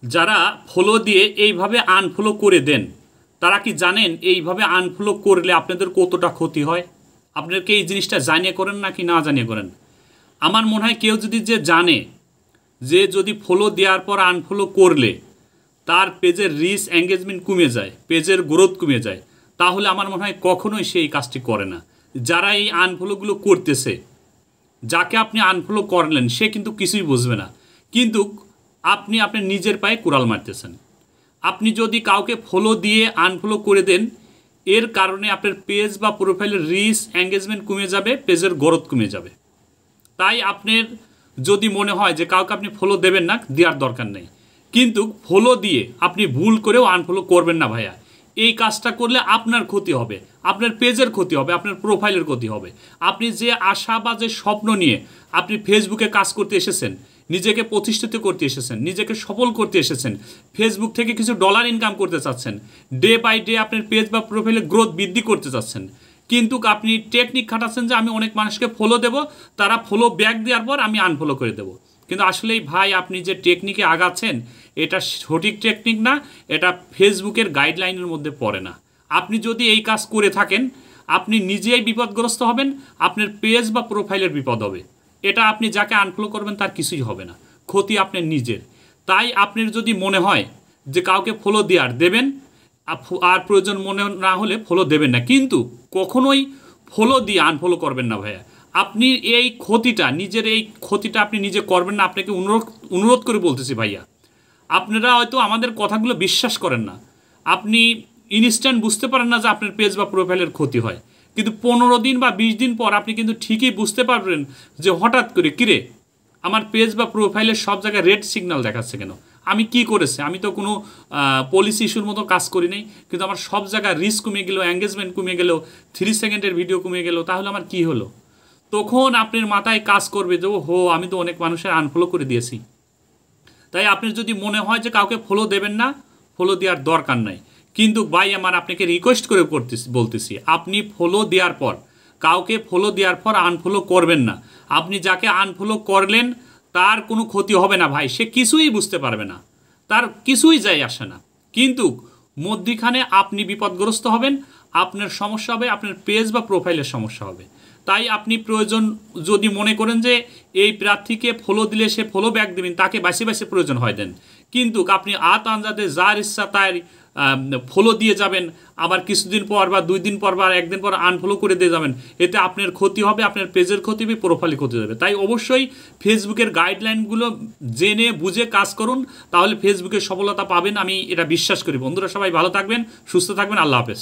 যারা ফলো দিয়ে এইভাবে আনফলো করে দেন তারা কি জানেন এইভাবে আনফলো করলে আপনাদের কতটা ক্ষতি হয়? আপনারা কি এই জিনিসটা জানিয়ে করেন নাকি না জানিয়ে করেন? আমার মনে হয় কেউ যদি জানে যে যদি ফলো দেওয়ার পর আনফলো করলে তার পেজের রিচ এঙ্গেজমেন্ট কমে যায়, পেজের গ্রোথ কমে যায়, তাহলে আমার মনে হয় কখনোই সে এই কাজটি করে না। যারা এই আনফলোগুলো করতেছে, যাকে আপনি আনফলো করলেন সে কিন্তু কিছুই বুঝবে না, কিন্তু আপনি আপনার নিজের পায়ে কুড়াল মারতেছেন। আপনি যদি কাউকে ফলো দিয়ে আনফলো করে দেন, এর কারণে আপনার পেজ বা প্রোফাইলের রিচ এঙ্গেজমেন্ট কমে যাবে, পেজের গ্রোথ কমে যাবে। তাই আপনার যদি মনে হয় যে কাউকে আপনি ফলো দেবেন না, দেওয়ার দরকার নেই, কিন্তু ফলো দিয়ে আপনি ভুল করেও আনফলো করবেন না ভাইয়া। এই কাজটা করলে আপনার ক্ষতি হবে, আপনার পেজের ক্ষতি হবে, আপনার প্রোফাইলের ক্ষতি হবে। আপনি যে আশা বা যে স্বপ্ন নিয়ে আপনি ফেসবুকে কাজ করতে এসেছেন, নিজেকে প্রতিষ্ঠিত করতে এসেছেন, নিজেকে সফল করতে এসেছেন, ফেসবুক থেকে কিছু ডলার ইনকাম করতে চাচ্ছেন, ডে বাই ডে আপনার পেজ বা প্রোফাইলের গ্রোথ বৃদ্ধি করতে চাচ্ছেন, কিন্তু আপনি টেকনিক খাটাচ্ছেন যে আমি অনেক মানুষকে ফলো দেব, তারা ফলো ব্যাক দেওয়ার পর আমি আনফলো করে দেব। কিন্তু আসলেই ভাই আপনি যে টেকনিকে আগাচ্ছেন এটা সঠিক টেকনিক না, এটা ফেসবুকের গাইডলাইনের মধ্যে পড়ে না। আপনি যদি এই কাজ করে থাকেন, আপনি নিজেই বিপদগ্রস্ত হবেন, আপনার পেজ বা প্রোফাইলের বিপদ হবে। এটা আপনি যাকে আনফলো করবেন তার কিছুই হবে না, ক্ষতি আপনার নিজের। তাই আপনার যদি মনে হয় যে কাউকে ফলো দেওয়ার দেবেন, আর প্রয়োজন মনে না হলে ফলো দেবেন না, কিন্তু কখনোই ফলো দিয়ে আনফলো করবেন না ভাইয়া। আপনি এই ক্ষতিটা আপনি নিজে করবেন না। আপনাকে অনুরোধ করে বলতেছি ভাইয়া, আপনারা হয়তো আমাদের কথাগুলো বিশ্বাস করেন না, আপনি ইনস্ট্যান্ট বুঝতে পারেন না যে আপনার পেজ বা প্রোফাইলের ক্ষতি হয়, কিন্তু 15 দিন বা 20 দিন পর আপনি কিন্তু ঠিকই বুঝতে পারবেন যে হঠাৎ করে কিরে আমার পেজ বা প্রোফাইলের সব জায়গায় রেড সিগন্যাল দেখাচ্ছে কেন, আমি কি করেছি, আমি তো কোনো পলিসি ইস্যুর মতো কাজ করি নাই, কিন্তু আমার সব জায়গায় রিচ কমে গেল, এঙ্গেজমেন্ট কমে গেল, 3 সেকেন্ডের ভিডিও কমে গেল, তাহলে আমার কি হলো? তখন আপনার মাথায় কাজ করবে যে হো আমি তো অনেক মানুষের আনফলো করে দিয়েছি। তাই আপনার যদি মনে হয় যে কাউকে ফলো দেবেন না, ফলো দেওয়ার দরকার নাই। কিন্তু ভাই আমার আপনাকে রিকোয়েস্ট করে বলতেছি, আপনি ফলো দেওয়ার পর কাউকে ফলো দেওয়ার পর আনফলো করবেন না। আপনি যাকে আনফলো করলেন তার কোনো ক্ষতি হবে না ভাই, সে কিছুই বুঝতে পারবে না, তার কিছুই যায় আসে না, কিন্তু মধ্যিখানে আপনি বিপদগ্রস্ত হবেন, আপনার সমস্যা হবে, আপনার পেজ বা প্রোফাইলের সমস্যা হবে। তাই আপনি প্রয়োজন যদি মনে করেন যে এই প্রার্থীকে ফলো দিলে সে ফলো ব্যাক দেবেন, তাকে বাসে বাসে প্রয়োজন হয় দেন, কিন্তু আপনি আনজাতে যার ইচ্ছা তাই ফলো দিয়ে যাবেন, আবার কিছুদিন পর বা 2 দিন পর বা 1 দিন পর আনফলো করে দিয়ে যাবেন, এতে আপনার ক্ষতি হবে, আপনার পেজের ক্ষতি হবে, প্রোফাইলে ক্ষতি হবে। তাই অবশ্যই ফেসবুকের গাইডলাইনগুলো জেনে বুঝে কাজ করুন, তাহলে ফেসবুকের সফলতা পাবেন, আমি এটা বিশ্বাস করি। বন্ধুরা সবাই ভালো থাকবেন, সুস্থ থাকবেন, আল্লাহ হাফেজ।